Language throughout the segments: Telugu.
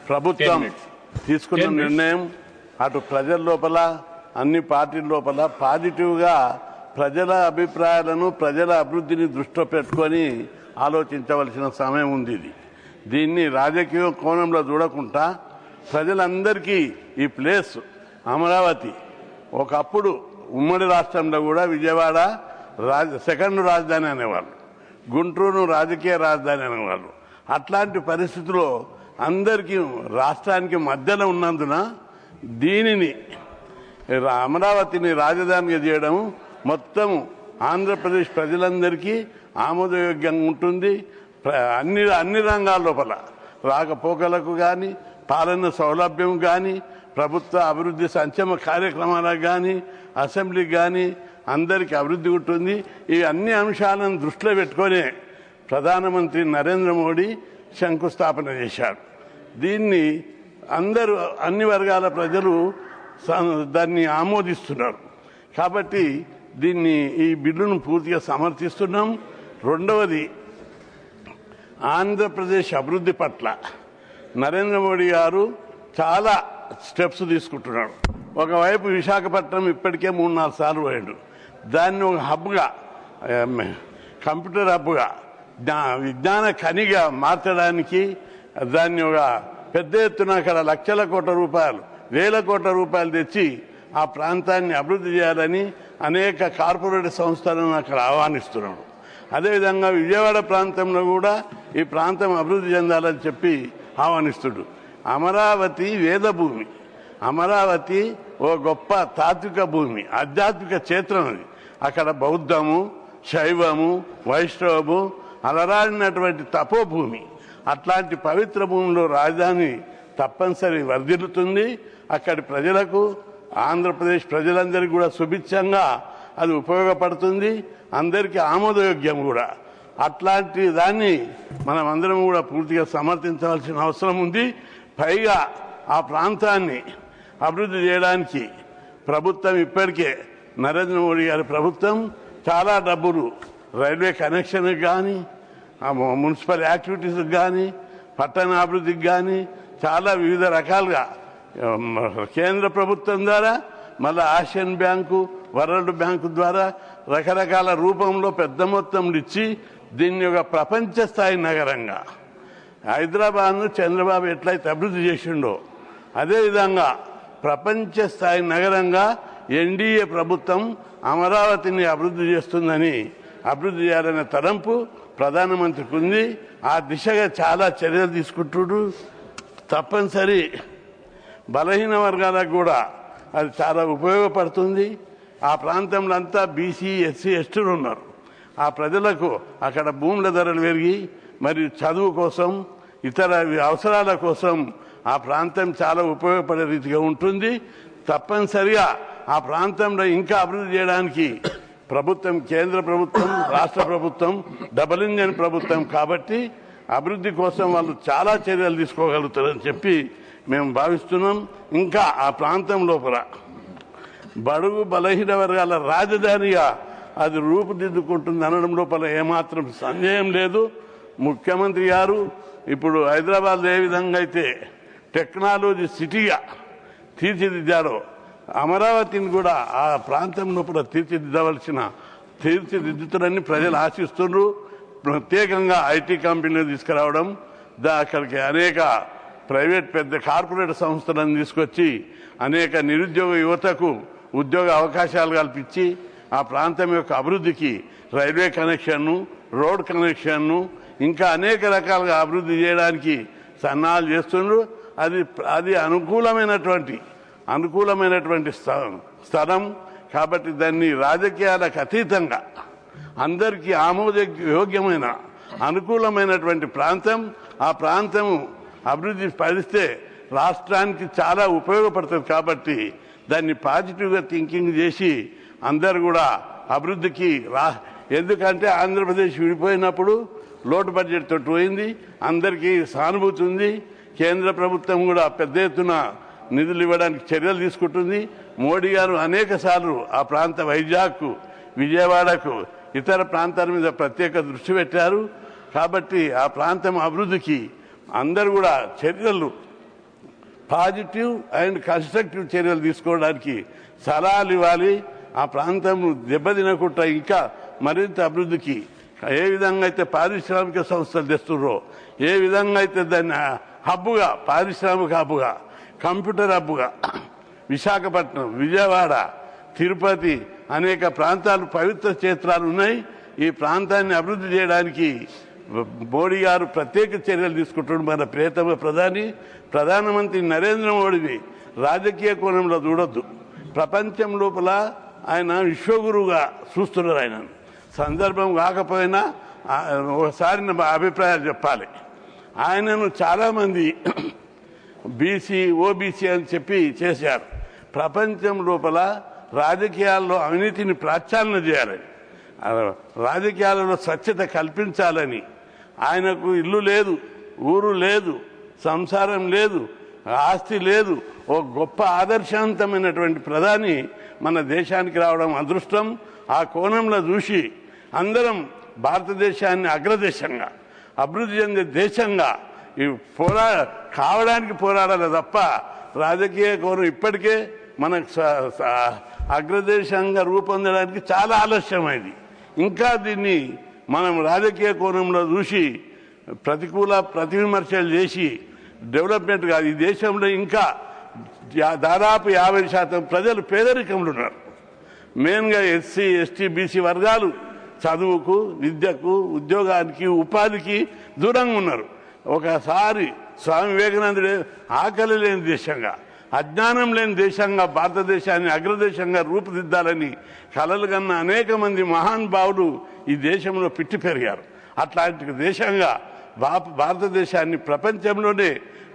ప్రభుత్వం తీసుకున్న నిర్ణయం అటు ప్రజల లోపల అన్ని పార్టీల లోపల పాజిటివ్గా ప్రజల అభిప్రాయాలను ప్రజల అభివృద్ధిని దృష్టిలో పెట్టుకొని ఆలోచించవలసిన సమయం ఉంది. దీన్ని రాజకీయ కోణంలో చూడకుండా ప్రజలందరికీ ఈ ప్లేస్ అమరావతి ఒకప్పుడు ఉమ్మడి రాష్ట్రంలో కూడా విజయవాడ సెకండ్ రాజధాని అనేవాళ్ళు, గుంటూరు రాజకీయ రాజధాని అనేవాళ్ళు. అట్లాంటి పరిస్థితుల్లో అందరికీ రాష్ట్రానికి మధ్యలో ఉన్నందున దీనిని అమరావతిని రాజధానిగా చేయడం మొత్తం ఆంధ్రప్రదేశ్ ప్రజలందరికీ ఆమోదయోగ్యంగా ఉంటుంది. అన్ని రంగాల లోపల రాకపోకలకు కానీ, పాలన సౌలభ్యం కానీ, ప్రభుత్వ అభివృద్ధి సంక్షేమ కార్యక్రమాలకు కానీ, అసెంబ్లీకి కానీ అందరికీ అభివృద్ధి ఉంటుంది. ఈ అన్ని అంశాలను దృష్టిలో పెట్టుకొని ప్రధానమంత్రి నరేంద్ర మోడీ శంకుస్థాపన చేశారు. దీన్ని అందరూ అన్ని వర్గాల ప్రజలు దాన్ని ఆమోదిస్తున్నారు. కాబట్టి ఈ బిల్లును పూర్తిగా సమర్థిస్తున్నాం. రెండవది, ఆంధ్రప్రదేశ్ అభివృద్ధి పట్ల నరేంద్ర మోడీ గారు చాలా స్టెప్స్ తీసుకుంటున్నాడు. ఒకవైపు విశాఖపట్నం ఇప్పటికే 3-4 సార్లు పోయాడు. దాన్ని ఒక హబ్గా, కంప్యూటర్ హబ్గా, విజ్ఞాన ఖనిగా మార్చడానికి దాన్ని ఒక పెద్ద ఎత్తున అక్కడ లక్షల కోట్ల రూపాయలు, వేల కోట్ల రూపాయలు తెచ్చి ఆ ప్రాంతాన్ని అభివృద్ధి చేయాలని అనేక కార్పొరేట్ సంస్థలను అక్కడ ఆహ్వానిస్తున్నాడు. అదేవిధంగా విజయవాడ ప్రాంతంలో కూడా ఈ ప్రాంతం అభివృద్ధి చెందాలని చెప్పి ఆహ్వానిస్తుడు. అమరావతి వేదభూమి, అమరావతి ఓ గొప్ప తాత్విక భూమి, ఆధ్యాత్మిక క్షేత్రం. అది అక్కడ బౌద్ధము, శైవము, వైష్ణవము అలరాడినటువంటి తపోభూమి. అట్లాంటి పవిత్ర భూమిలో రాజధాని తప్పనిసరి వర్ధిల్లుతుంది. అక్కడి ప్రజలకు, ఆంధ్రప్రదేశ్ ప్రజలందరికీ కూడా సుభిక్షంగా అది ఉపయోగపడుతుంది, అందరికీ ఆమోదయోగ్యం కూడా. అట్లాంటి దాన్ని మనం అందరం కూడా పూర్తిగా సమర్థించవలసిన అవసరం ఉంది. పైగా ఆ ప్రాంతాన్ని అభివృద్ధి చేయడానికి ప్రభుత్వం ఇప్పటికే నరేంద్ర మోడీ గారి ప్రభుత్వం చాలా డబ్బులు రైల్వే కనెక్షన్కి కానీ, మున్సిపల్ యాక్టివిటీస్కి కానీ, పట్టణాభివృద్ధికి కానీ చాలా వివిధ రకాలుగా కేంద్ర ప్రభుత్వం ద్వారా, మళ్ళీ ఆసియన్ బ్యాంకు, వరల్డ్ బ్యాంకు ద్వారా రకరకాల రూపంలో పెద్ద మొత్తంలో ఇచ్చి దీన్ని ఒక ప్రపంచ స్థాయి నగరంగా హైదరాబాద్ను చంద్రబాబు ఎట్లయితే అభివృద్ధి చేసిండో అదేవిధంగా ప్రపంచ స్థాయి నగరంగా ఎన్డీఏ ప్రభుత్వం అమరావతిని అభివృద్ధి చేస్తుందని, అభివృద్ధి చేయాలనే తలంపు ప్రధానమంత్రికి ఉంది. ఆ దిశగా చాలా చర్యలు తీసుకుంటుడు. తప్పనిసరి బలహీన వర్గాలకు కూడా అది చాలా ఉపయోగపడుతుంది. ఆ ప్రాంతంలో అంతా బీసీ, ఎస్సీ, ఎస్టీలు ఉన్నారు. ఆ ప్రజలకు అక్కడ భూముల ధరలు పెరిగి మరి చదువు కోసం, ఇతర అవసరాల కోసం ఆ ప్రాంతం చాలా ఉపయోగపడే రీతిగా ఉంటుంది. తప్పనిసరిగా ఆ ప్రాంతంలో ఇంకా అభివృద్ధి చేయడానికి ప్రభుత్వం, కేంద్ర ప్రభుత్వం, రాష్ట్ర ప్రభుత్వం డబుల్ ఇంజన్ ప్రభుత్వం కాబట్టి అభివృద్ధి కోసం వాళ్ళు చాలా చర్యలు తీసుకోగలుగుతారని చెప్పి మేము భావిస్తున్నాం. ఇంకా ఆ ప్రాంతం లోపల బడుగు బలహీన వర్గాల రాజధానిగా అది రూపుదిద్దుకుంటుంది అనడం లోపల ఏమాత్రం సందేహం లేదు. ముఖ్యమంత్రి గారు ఇప్పుడు హైదరాబాద్ ఏ విధంగా అయితే టెక్నాలజీ సిటీగా తీర్చిదిద్దారో అమరావతిని కూడా ఆ ప్రాంతం లోపల తీర్చిదిద్దుతారని ప్రజలు ఆశిస్తున్నారు. ప్రత్యేకంగా ఐటీ కంపెనీలు తీసుకురావడం, అక్కడికి అనేక ప్రైవేట్ పెద్ద కార్పొరేట్ సంస్థలను తీసుకొచ్చి అనేక నిరుద్యోగ యువతకు ఉద్యోగ అవకాశాలు కల్పించి ఆ ప్రాంతం యొక్క అభివృద్ధికి రైల్వే కనెక్షన్ను, రోడ్ కనెక్షన్ను ఇంకా అనేక రకాలుగా అభివృద్ధి చేయడానికి సన్నాహాలు చేస్తున్నారు. అది అనుకూలమైనటువంటి స్థలం కాబట్టి దాన్ని రాజకీయాలకు అతీతంగా అందరికీ ఆమోదయోగ్యమైన అనుకూలమైనటువంటి ప్రాంతం. ఆ ప్రాంతం అభివృద్ధి పరిస్తే రాష్ట్రానికి చాలా ఉపయోగపడుతుంది. కాబట్టి దాన్ని పాజిటివ్గా థింకింగ్ చేసి అందరు కూడా అభివృద్ధికి ఎందుకంటే ఆంధ్రప్రదేశ్ విడిపోయినప్పుడు లోటు బడ్జెట్ తోటి పోయింది, అందరికీ సానుభూతి ఉంది. కేంద్ర ప్రభుత్వం కూడా పెద్ద ఎత్తున నిధులు ఇవ్వడానికి చర్యలు తీసుకుంటుంది. మోడీ గారు అనేక సార్లు ఆ ప్రాంత వైజాగ్కు, విజయవాడకు, ఇతర ప్రాంతాల మీద ప్రత్యేక దృష్టి పెట్టారు. కాబట్టి ఆ ప్రాంతం అభివృద్ధికి అందరూ కూడా చర్యలు పాజిటివ్ అండ్ కన్స్ట్రక్టివ్ చర్యలు తీసుకోవడానికి సలహాలు ఇవ్వాలి. ఆ ప్రాంతం దెబ్బతినకుండా ఇంకా మరింత అభివృద్ధికి ఏ విధంగా అయితే పారిశ్రామిక సంస్థలు తెస్తున్నారో, ఏ విధంగా అయితే దాన్ని హబ్బుగా, పారిశ్రామిక హబ్బుగా, కంప్యూటర్ హబ్బుగా విశాఖపట్నం, విజయవాడ, తిరుపతి అనేక ప్రాంతాలు పవిత్ర క్షేత్రాలు ఉన్నాయి. ఈ ప్రాంతాన్ని అభివృద్ధి చేయడానికి మోడీ గారు ప్రత్యేక చర్యలు తీసుకుంటున్నారు. మన ప్రియతమ ప్రధానమంత్రి నరేంద్ర మోడీని రాజకీయ కోణంలో చూడొద్దు. ప్రపంచం లోపల ఆయన విశ్వగురువుగా చూస్తున్నారు. ఆయన సందర్భం కాకపోయినా ఒకసారి నా అభిప్రాయాలు చెప్పాలి. ఆయనను చాలామంది బీసీ, ఓబీసీ అని చెప్పి చేశారు. ప్రపంచం లోపల రాజకీయాల్లో అవినీతిని ప్రక్షాళన చేయాలని, రాజకీయాలలో స్వచ్ఛత కల్పించాలని, ఆయనకు ఇల్లు లేదు, ఊరు లేదు, సంసారం లేదు, ఆస్తి లేదు. ఓ గొప్ప ఆదర్శవంతమైనటువంటి ప్రధాని మన దేశానికి రావడం అదృష్టం. ఆ కోణంలో చూసి అందరం భారతదేశాన్ని అగ్రదేశంగా, అభివృద్ధి చెందే దేశంగా కావడానికి పోరాడాలి తప్ప రాజకీయ కోణం ఇప్పటికే మనకు అగ్రదేశంగా రూపొందడానికి చాలా ఆలస్యమైంది. ఇంకా దీన్ని మనం రాజకీయ కోణంలో చూసి ప్రతికూల ప్రతివిమర్శలు చేసి డెవలప్మెంట్ కాదు. ఈ దేశంలో ఇంకా దాదాపు 50% ప్రజలు పేదరికంలో ఉన్నారు. మెయిన్గా ఎస్సీ, ఎస్టీ, బీసీ వర్గాలు చదువుకు, విద్యకు, ఉద్యోగానికి, ఉపాధికి దూరంగా ఉన్నారు. ఒకసారి స్వామి వివేకానందుడే ఆకలి లేని దేశంగా, అజ్ఞానం లేని దేశంగా భారతదేశాన్ని అగ్రదేశంగా రూపుదిద్దాలని కలలు కన్న అనేక మంది మహానుభావులు ఈ దేశంలో పిట్టి పెరిగారు. అట్లాంటి దేశంగా భారతదేశాన్ని ప్రపంచంలోనే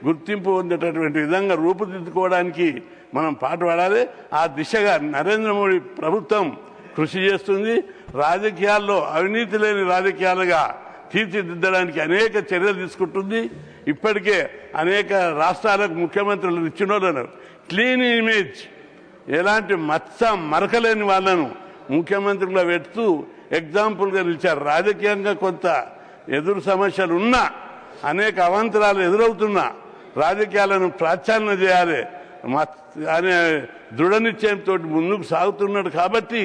గుర్తింపు పొందేటటువంటి విధంగా రూపుదిద్దుకోవడానికి మనం పాటుపడాలి. ఆ దిశగా నరేంద్ర మోడీ ప్రభుత్వం కృషి చేస్తుంది. రాజకీయాల్లో అవినీతి లేని రాజకీయాలుగా తీర్చిదిద్దడానికి అనేక చర్యలు తీసుకుంటుంది. ఇప్పటికే అనేక రాష్ట్రాలకు ముఖ్యమంత్రులు ఇచ్చిన వాళ్ళను క్లీన్ ఇమేజ్, ఎలాంటి మరకలేని వాళ్ళను ముఖ్యమంత్రులుగా పెడుతూ ఎగ్జాంపుల్గా నిలిచారు. రాజకీయంగా కొంత ఎదురు సమస్యలు ఉన్నా, అనేక అవాంతరాలు ఎదురవుతున్నా రాజకీయాలను ప్రక్షాళన చేయాలి అనే దృఢ నిశ్చయంతో ముందుకు సాగుతున్నాడు. కాబట్టి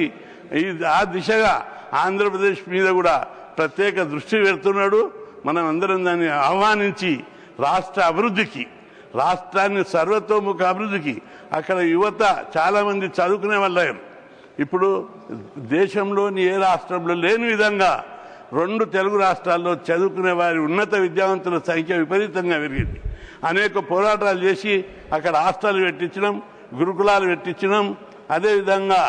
ఆ దిశగా ఆంధ్రప్రదేశ్ మీద కూడా ప్రత్యేక దృష్టి పెడుతున్నాడు. మనం అందరం దాన్ని ఆహ్వానించి రాష్ట్ర అభివృద్ధికి, రాష్ట్రాన్ని సర్వతోముఖ అభివృద్ధికి, అక్కడ యువత చాలామంది చదువుకునే వాళ్ళు ఇప్పుడు దేశంలోని ఏ రాష్ట్రంలో లేని విధంగా 2 తెలుగు రాష్ట్రాల్లో చదువుకునే వారి ఉన్నత విద్యావంతుల సంఖ్య విపరీతంగా పెరిగింది. అనేక పోరాటాలు చేసి అక్కడ హాస్టల్ పెట్టించడం, గురుకులాలు పెట్టించడం, అదేవిధంగా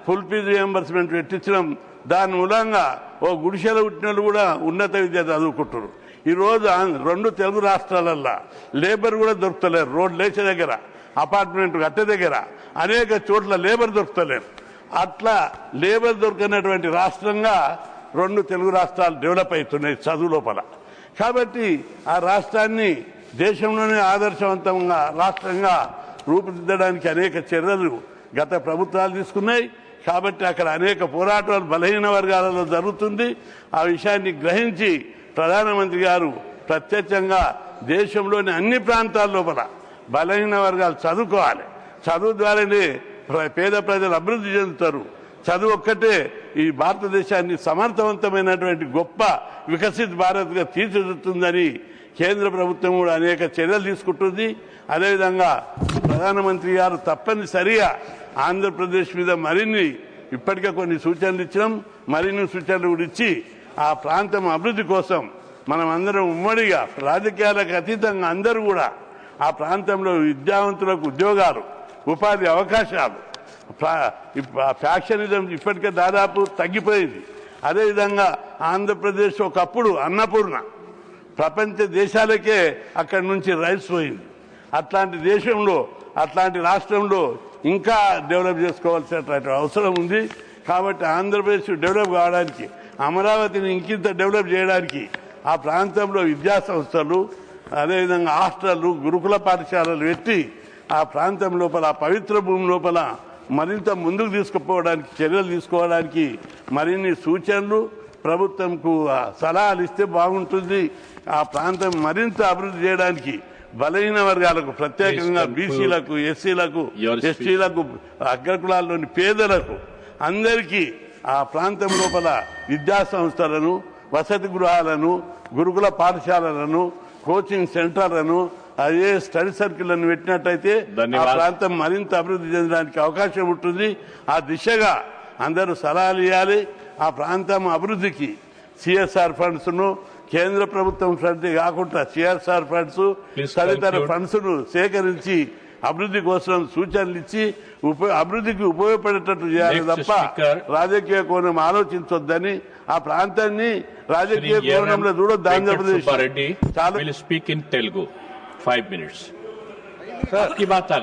ఫుల్ ఫీజు రియంబర్స్మెంట్ పెట్టించడం. దాని మూలంగా ఓ గుడిసెలు పుట్టినలు కూడా ఉన్నత విద్య చదువుకుంటారు. ఈరోజు 2 తెలుగు రాష్ట్రాలల్లో లేబర్ కూడా దొరుకుతలేరు. రోడ్ లేచే దగ్గర, అపార్ట్మెంట్ కట్టే దగ్గర అనేక చోట్ల లేబర్ దొరుకుతలేరు. అట్లా లేబర్ దొరికినటువంటి రాష్ట్రంగా 2 తెలుగు రాష్ట్రాలు డెవలప్ అవుతున్నాయి చదువు లోపల. కాబట్టి ఆ రాష్ట్రాన్ని దేశంలోనే ఆదర్శవంతంగా రాష్ట్రంగా రూపుదిద్దడానికి అనేక చర్యలు గత ప్రభుత్వాలు తీసుకున్నాయి. కాబట్టి అక్కడ అనేక పోరాటాలు బలహీన వర్గాలలో జరుగుతుంది. ఆ విషయాన్ని గ్రహించి ప్రధానమంత్రి గారు ప్రత్యక్షంగా దేశంలోని అన్ని ప్రాంతాల లోపల బలహీన వర్గాలు చదువుకోవాలి. చదువు ద్వారానే పేద ప్రజలు అభివృద్ధి చెందుతారు. చదువు ఒక్కటే ఈ భారతదేశాన్ని సమర్థవంతమైనటువంటి గొప్ప వికసిత్ భారత్గా తీర్చిదిద్దుతుందని కేంద్ర ప్రభుత్వం కూడా అనేక చర్యలు తీసుకుంటుంది. అదేవిధంగా ప్రధానమంత్రి గారు తప్పనిసరిగా ఆంధ్రప్రదేశ్ మీద మరిన్ని ఇప్పటికే కొన్ని సూచనలు ఇచ్చినాం, మరిన్ని సూచనలు కూడా ఇచ్చి ఆ ప్రాంతం అభివృద్ధి కోసం మనం అందరం ఉమ్మడిగా రాజకీయాలకు అతీతంగా అందరూ కూడా ఆ ప్రాంతంలో విద్యావంతులకు ఉద్యోగాలు, ఉపాధి అవకాశాలు, ఫ్యాక్షనిజం ఇప్పటికే దాదాపు తగ్గిపోయింది. అదేవిధంగా ఆంధ్రప్రదేశ్ ఒకప్పుడు అన్నపూర్ణ, ప్రపంచ దేశాలకే అక్కడి నుంచి రైస్ పోయింది. అట్లాంటి దేశంలో, అట్లాంటి రాష్ట్రంలో ఇంకా డెవలప్ చేసుకోవాల్సినటువంటి అవసరం ఉంది. కాబట్టి ఆంధ్రప్రదేశ్ డెవలప్ కావడానికి, అమరావతిని ఇంకింత డెవలప్ చేయడానికి ఆ ప్రాంతంలో విద్యా సంస్థలు, అదేవిధంగా హాస్టళ్లు, గురుకుల పాఠశాలలు పెట్టి ఆ ప్రాంతం లోపల, ఆ పవిత్ర భూమి లోపల మరింత ముందుకు తీసుకుపోవడానికి చర్యలు తీసుకోవడానికి మరిన్ని సూచనలు ప్రభుత్వంకు సలహాలు ఇస్తే బాగుంటుంది. ఆ ప్రాంతం మరింత అభివృద్ధి చేయడానికి బలహీన వర్గాలకు ప్రత్యేకంగా బీసీలకు, ఎస్సీలకు, ఎస్టీలకు, అగ్రకులాల్లోని పేదలకు అందరికీ ఆ ప్రాంతం లోపల విద్యా సంస్థలను, వసతి గృహాలను, గురుకుల పాఠశాలలను, కోచింగ్ సెంటర్లను, అదే స్టడీ సర్కిళ్లను పెట్టినట్టయితే ఆ ప్రాంతం మరింత అభివృద్ధి చెందడానికి అవకాశం ఉంటుంది. ఆ దిశగా అందరూ సలహాలు ఇవ్వాలి. ఆ ప్రాంతం అభివృద్ధికి సిఎస్ఆర్ ఫండ్స్ ను, కేంద్ర ప్రభుత్వం ఫండ్ కాకుండా సిఎస్ఆర్ ఫండ్స్, తదితర ఫండ్స్ ను సేకరించి అభివృద్ధి కోసం సూచనలు ఇచ్చి అభివృద్ధికి ఉపయోగపడేటట్టు చేయాలి తప్ప రాజకీయ కోణం ఆలోచించొద్దని, ఆ ప్రాంతాన్ని రాజకీయ కోణంలో చూడొద్దు. ఆంధ్రప్రదేశ్ చాలా స్పీక్ ఇన్ తెలుగు 5 minutes. आपकी बात आ गई।